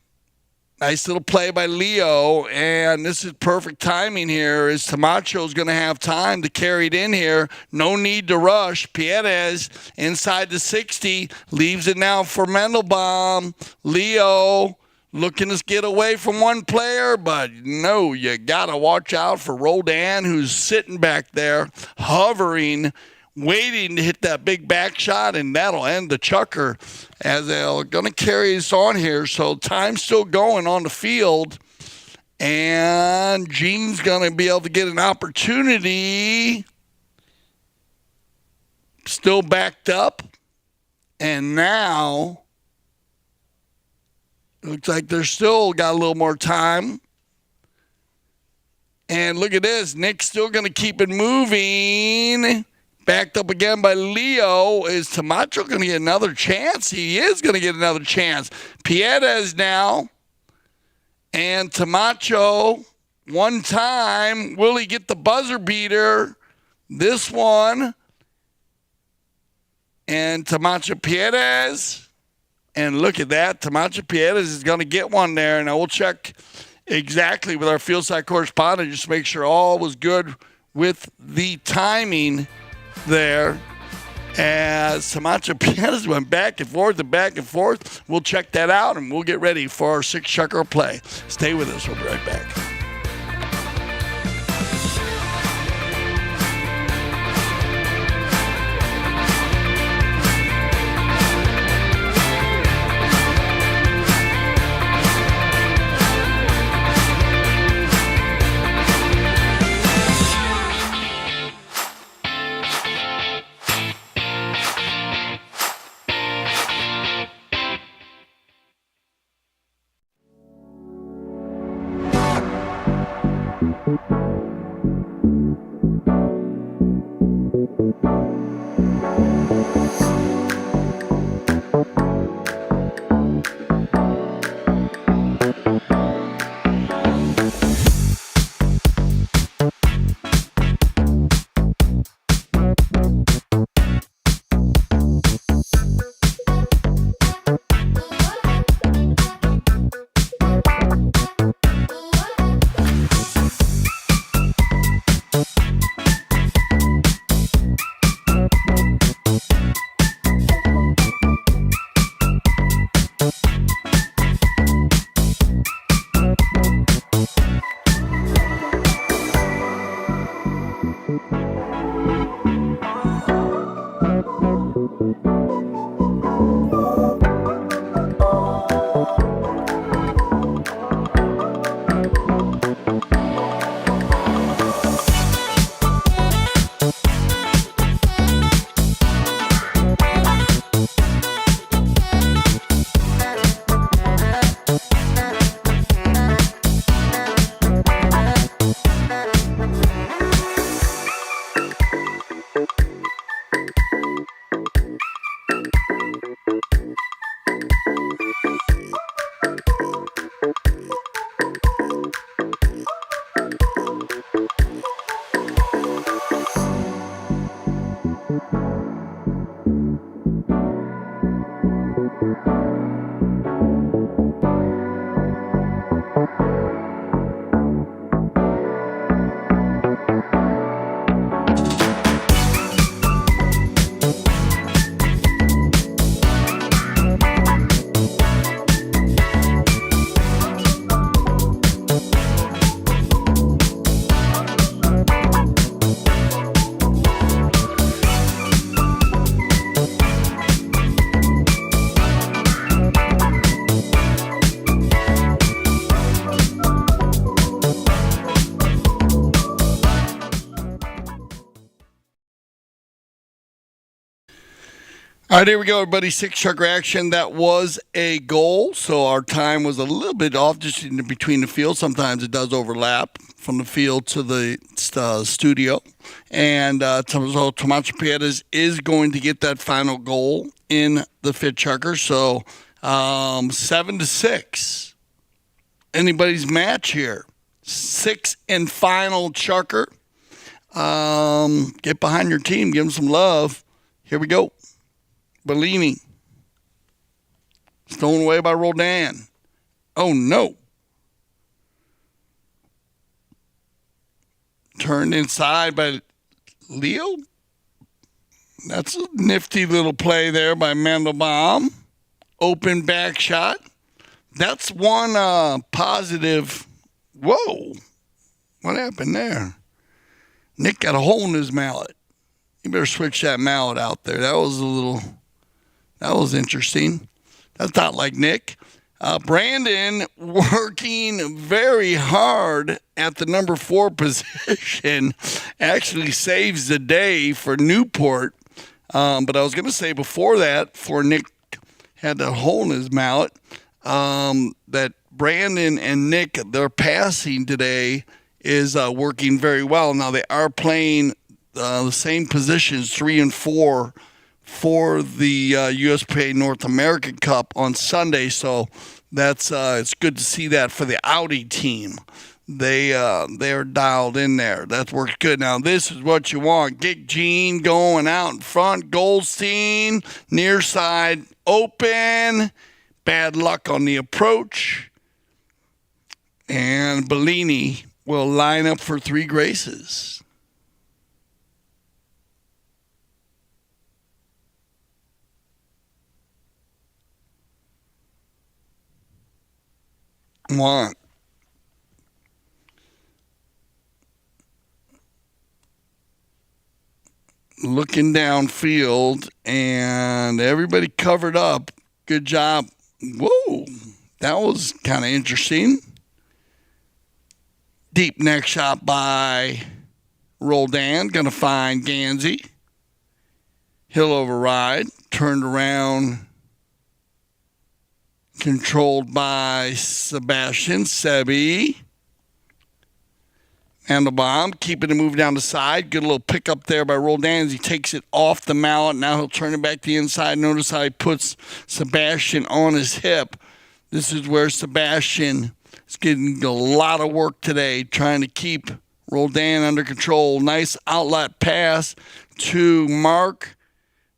Nice little play by Leo. And this is perfect timing here as Tamacho's going to have time to carry it in here. No need to rush. Pierez inside the 60. Leaves it now for Mendelbaum. Leo looking to get away from one player. But no, you got to watch out for Roldan, who's sitting back there, hovering, waiting to hit that big back shot, and that'll end the chucker as they're going to carry us on here. So time's still going on the field, and Gene's going to be able to get an opportunity. Still backed up, and now it looks like they're still got a little more time. And look at this. Nick's still going to keep it moving. Backed up again by Leo. Is Tamacho going to get another chance? He is going to get another chance. Pierez now. And Tamacho, one time. Will he get the buzzer beater? This one. And Tamacho Pierez. And look at that. Tamacho Pierez is going to get one there. And I will check exactly with our field side correspondent just to make sure all was good with the timing there. As Tamacho Pierez went back and forth and back and forth. We'll check that out and we'll get ready for our 6 chucker play. Stay with us. We'll be right back. All right, here we go, everybody. 6-chucker action. That was a goal. So our time was a little bit off just in between the field. Sometimes it does overlap from the field to the studio. And so Tomacho Piedras is going to get that final goal in the 5th-chucker. So 7-6. Anybody's match here. 6th and final chucker. Get behind your team. Give them some love. Here we go. Bellini. Stolen away by Roldan. Oh, no. Turned inside by Leo. That's a nifty little play there by Mandelbaum. Open back shot. That's one positive. Whoa. What happened there? Nick got a hole in his mallet. You better switch that mallet out there. That was interesting. That's not like Nick. Brandon working very hard at the number 4 position actually saves the day for Newport. But I was going to say before that, before Nick had that hole in his mallet, that Brandon and Nick, their passing today is working very well. Now they are playing the same positions, 3 and 4, for the USPA North American Cup on Sunday. So that's it's good to see that for the Audi team. They're dialed in there. That works good. Now this is what you want. Get Gene going out in front. Goldstein near side open. Bad luck on the approach. And Bellini will line up for 3 graces. One. Looking downfield, and everybody covered up. Good job. Whoa, that was kind of interesting. Deep neck shot by Roldan. Going to find Gansey. He'll override. Turned around. Controlled by Sebastian Sebi. Mandelbaum keeping the move down the side. Good little pickup there by Roldan as he takes it off the mallet. Now he'll turn it back to the inside. Notice how he puts Sebastian on his hip. This is where Sebastian is getting a lot of work today, trying to keep Roldan under control. Nice outlet pass to Mark.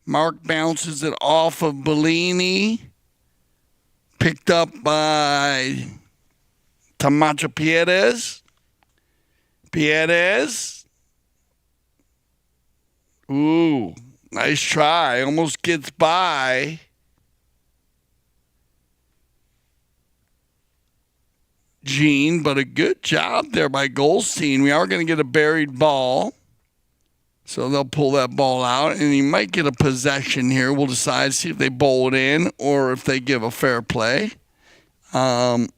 Mark bounces it off of Bellini. Picked up by Tomacho Piedras. Ooh, nice try. Almost gets by Gene, but a good job there by Goldstein. We are going to get a buried ball. So they'll pull that ball out, and he might get a possession here. We'll decide, see if they bowl it in or if they give a fair play. A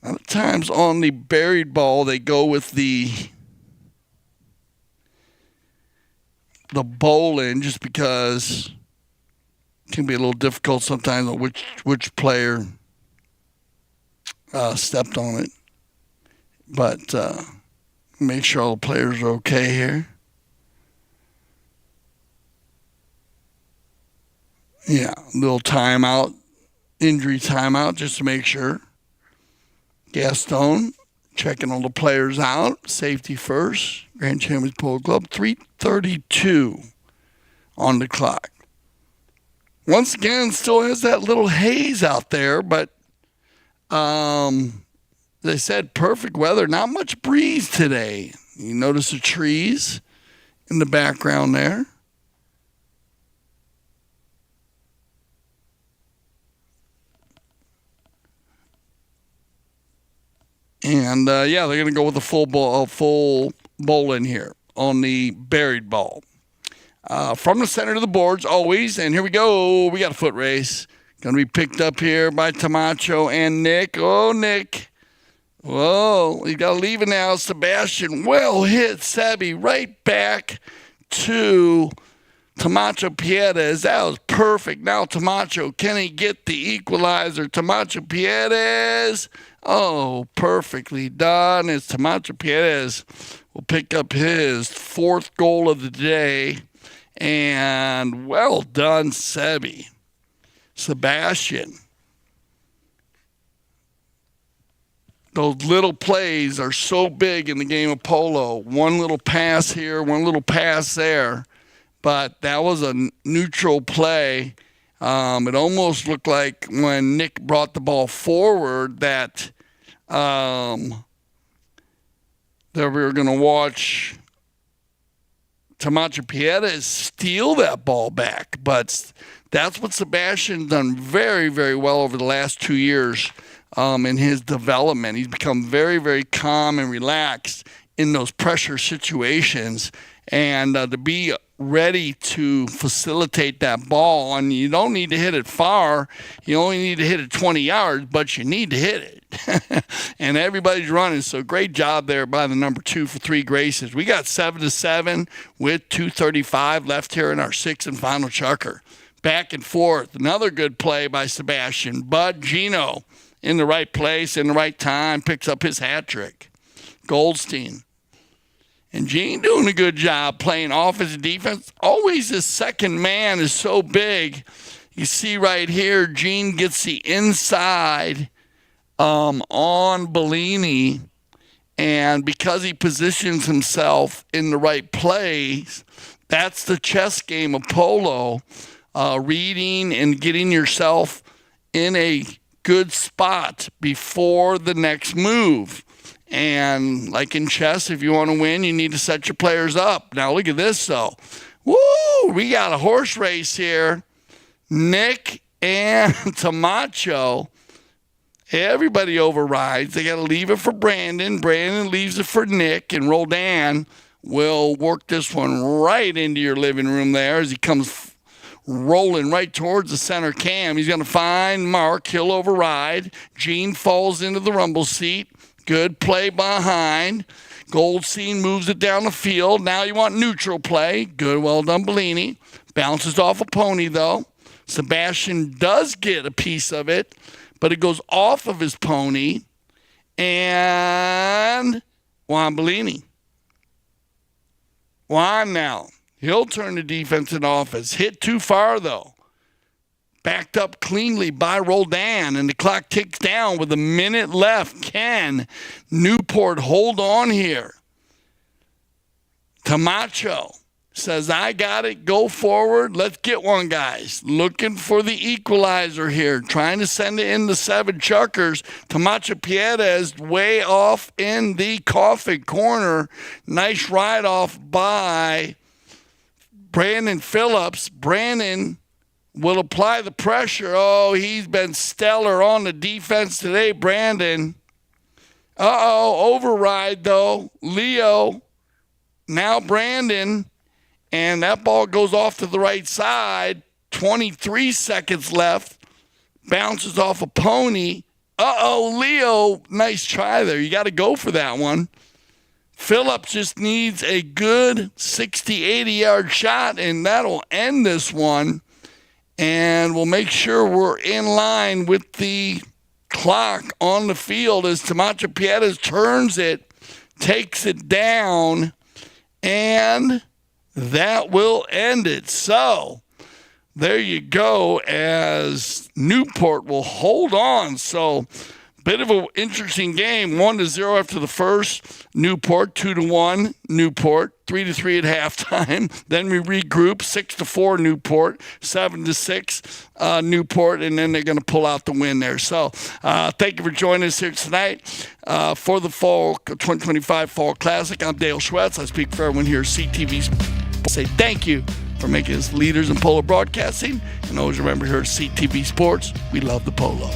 lot of times on the buried ball, they go with the bowl in just because it can be a little difficult sometimes on which player stepped on it. But make sure all the players are okay here. Yeah, little timeout, injury timeout, just to make sure. Gaston checking all the players out. Safety first. Grand Champions Polo Club. 3:32 on the clock. Once again, still has that little haze out there, but they said perfect weather. Not much breeze today. You notice the trees in the background there. And, they're going to go with a full bowl in here on the buried ball. From the center to the boards, always. And here we go. We got a foot race. Going to be picked up here by Tomacho and Nick. Oh, Nick. Whoa, you got to leave it now. Sebastian, well hit. Sebi right back to Camacho Piedes, that was perfect. Now Camacho, can he get the equalizer? Camacho Piedes, oh, perfectly done. As Camacho Piedes will pick up his 4th goal of the day. And well done, Sebastian. Those little plays are so big in the game of polo. One little pass here, one little pass there. But that was a neutral play. It almost looked like when Nick brought the ball forward that we were going to watch Camacho Piedes steal that ball back. But that's what Sebastian's done very, very well over the last 2 years in his development. He's become very, very calm and relaxed in those pressure situations. And to be ready to facilitate that ball, and you don't need to hit it far. You only need to hit it 20 yards, but you need to hit it. And everybody's running, so great job there by the number 2 for 3 graces. We got 7-7 with 2:35 left here in our 6th and final chukker. Back and forth. Another good play by Sebastian. Bud Gino in the right place, in the right time, picks up his hat trick. Goldstein. And Gene doing a good job playing offense and defense. Always his second man is so big. You see right here, Gene gets the inside on Bellini. And because he positions himself in the right place, that's the chess game of polo. Reading and getting yourself in a good spot before the next move. And like in chess, if you want to win, you need to set your players up. Now look at this, though. Woo! We got a horse race here. Nick and Camacho. Everybody overrides. They got to leave it for Brandon. Brandon leaves it for Nick. And Roldan will work this one right into your living room there as he comes rolling right towards the center cam. He's going to find Mark. He'll override. Gene falls into the rumble seat. Good play behind. Goldstein moves it down the field. Now you want neutral play. Good, well done, Bellini. Bounces off a pony, though. Sebastian does get a piece of it, but it goes off of his pony. And Juan Bellini. Juan now. He'll turn the defense in office. Hit too far, though. Backed up cleanly by Roldan, and the clock ticks down with a minute left. Can Newport hold on here? Camacho says, I got it. Go forward. Let's get one, guys. Looking for the equalizer here. Trying to send it in the 7 chukkers. Camacho Piedes way off in the coffin corner. Nice ride off by Brandon Phillips. Brandon will apply the pressure. Oh, he's been stellar on the defense today, Brandon. Override, though. Leo. Now Brandon. And that ball goes off to the right side. 23 seconds left. Bounces off a pony. Leo. Nice try there. You got to go for that one. Phillips just needs a good 60, 80-yard shot, and that'll end this one. And we'll make sure we're in line with the clock on the field as Camacho Piedes turns it, takes it down, and that will end it. So there you go, as Newport will hold on. So bit of an interesting game. 1-0 after the first. Newport 2-1. Newport 3-3 at halftime. Then we regroup 6-4 Newport, 7-6 Newport, and then they're going to pull out the win there. So thank you for joining us here tonight for the Fall 2025 Fall Classic. I'm Dale Schwetz. I speak for everyone here at CTV. Say thank you for making us leaders in polo broadcasting, and always remember here at CTV Sports, we love the polo.